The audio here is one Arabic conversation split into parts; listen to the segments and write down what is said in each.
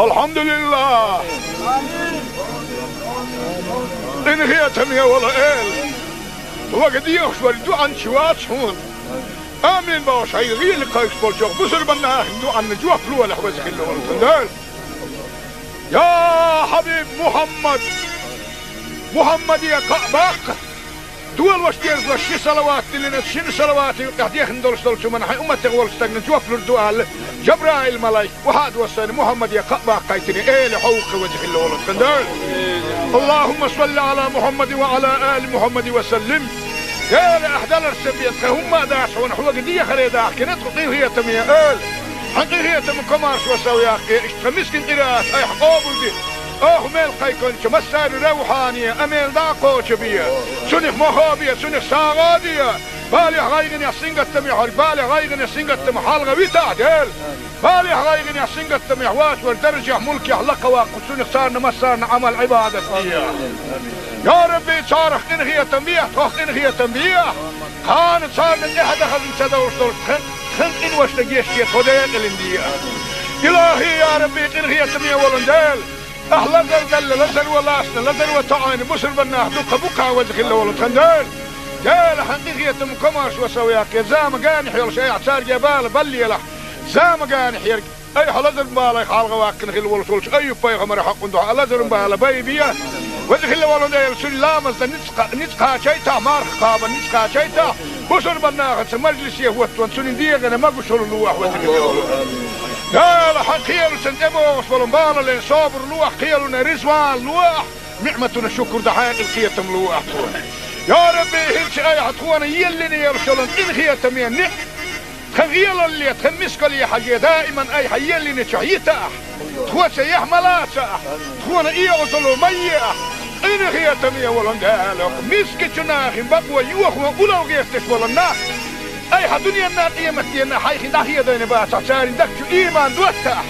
الحمد لله إن هي تمية ولا إل وقد يخشوا الدعاء شوات هون آمين باش هاي غير لقايش بولشوخ بسر بنا دعاء نجوا فلوه لحوزك اللي يا حبيب محمد يا كعبك دول واش دير شي صلوات اللي شنو صلوات قاعد يخندول شو من حي امتك ولستغن جوف الدعاء جبرائيل الملائكه وهذا وصل محمد يا كعبك قايتني ايه لحوق وجه اللي كندال اللهم صل على محمد وعلى ال محمد وسلم يا الاحدال السبيت هم داش ونحو قديه خريده كنت قيل هي تميه ال حقي هي تم كمارش وسوي اخي مسكين قراءه اي حقوق دي ميل قايكون مسار روحانيه اميل داقو تبيه سنخ مخابيه سنخ ساغاديه بالي غايغن يا سنغت ميحر بالي غايغن يا سنغت محال غويتا ديل بالي غايغن يا سنغت ميحواش والدرجه ملك يحلق وسنخ صارنا مسارنا عمل عباده يا ربي صارخ ان هي تنبيه توخ ان هي تنبيه كان صار من احد اخذ سدور خن ان واش تجيشتي خديق الانديه الهي يا ربي ان هي تنبيه ولندال اهلا زلزل لزل ولاسنا لزل وتعاني بسر بناه دوك بكا وجه الله ولد خندال جال حقيقية مكماش وسوياك زام قانح يلا شيء اعتار جبال بلي له زام قانح يرق اي حلزل بالا يخالغ واكن خل ولد ولد اي بيغمر حق ندو لزل بالا بيبيه وجه الله ولد يلسل لامز نتقا شيتا مار خابا نتقا شيتا بسر بناه مجلس يهوت وانسون ديغنا ما قشر لوح وجه الله ولد يا لحقيل سنتبو وصلنا لين صابر لوح قيلنا رزوان لوح نعمتنا شكر دحين القيتم لوح يا ربي هلش اي حتخوانا يلني يرسلن ان خيتم ينك خغيل اللي تخمسك لي حاجه دائما اي حيلني شعيتا تخوى سيح ملاسا تخوانا ايه وصلوا ميه ان خيتم يا ولن قالك مسكتنا اخي بقوى يوخوا ولو غيرتش ولنا اي دنيا الناقية مستينا حيخي داخية دينا باسا ساري دكتو ايمان دوتا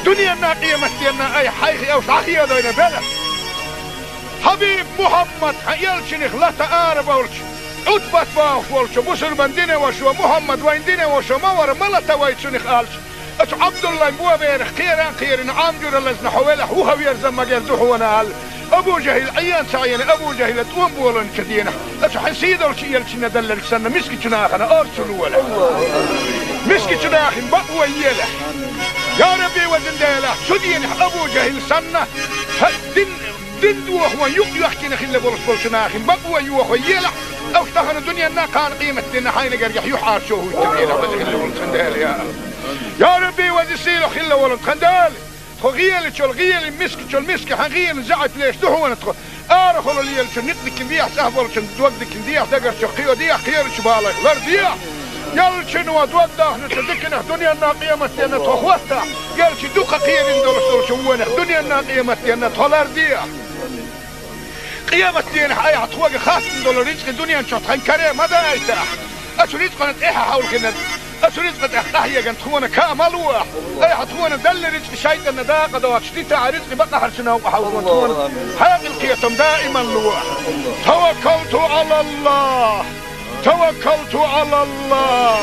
دنيا الناقية مستينا اي حيخي اوش داخية دينا بلا حبيب محمد يلشنخ لا تقارب ولش عدبت باوش ولش بسر بندين وشو محمد وين دين وشو مور ملتا ويتشنخ قالش اش عبد الله مبوا بيرخ خيران عامجر اللزن حوالح هو ويرزم مجال دحونا قال ابو جهل عيان سعيان ابو جهل توم بولن كدينا اش حسيد ولش يلشنا دلل سنه مسكتنا انا ارسل ولا مسكتنا اخي بقوى يله يا ربي وزن ديله سدين ابو جهل سنه دن وهو يحكي نخل بولش اخي بقوى يوخو يله او اشتهر الدنيا نا كان قيمه دنا حين قرح يحار شو هو التبيله وزن ولد يا ربي وزسيل خل ولد خندال خغيل تشول غيل مسك تشول مسك حغيل زعت ليش دحو ندخل ارخل اللي يلش نقدك بيح سهبل شن دوقدك بيح دقر شقيو ديح خير شبالك لرديح يلش نو دوقده نتدكنا دنيا الناقيه متينا تخوتا يلش دوقه خير ندور شوونه دنيا الناقيه متينا تولرديح قيامة دين حياة تخوق خاص دولار رزق الدنيا نشوط هنكريه ماذا ايتاح اشريت قناه ايها حول كنا اشريت قد احيا كانت تخونا كاملوح اي حتخونا دل رزق شيء النداقه دوك شتيت رزق بقى حرشنا وحاول تخونا حاجه القيتم دائما لوح توكلت على الله توكلت على الله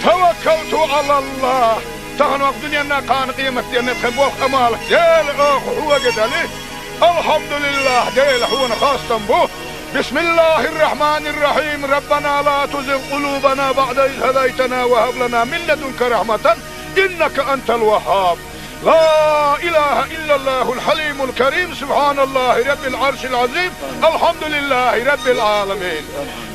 توكلت على الله تغنوا الدنيا نا كان قيمه دين تخبوه امالك يا الاخ هو قد عليه الحمد لله ديل هو خاصة به بسم الله الرحمن الرحيم ربنا لا تزغ قلوبنا بعد إذ هديتنا وهب لنا من لدنك رحمة إنك أنت الوهاب لا إله إلا الله الحليم الكريم سبحان الله رب العرش العظيم الحمد لله رب العالمين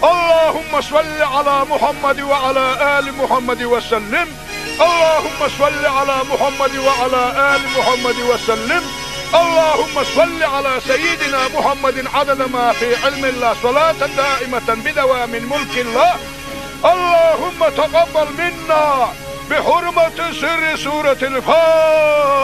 اللهم صل على محمد وعلى آل محمد وسلم اللهم صل على محمد وعلى آل محمد وسلم اللهم صل على سيدنا محمد عدد ما في علم الله صلاة دائمة بدوام ملك الله اللهم تقبل منا بحرمة سر سورة الفاتحة.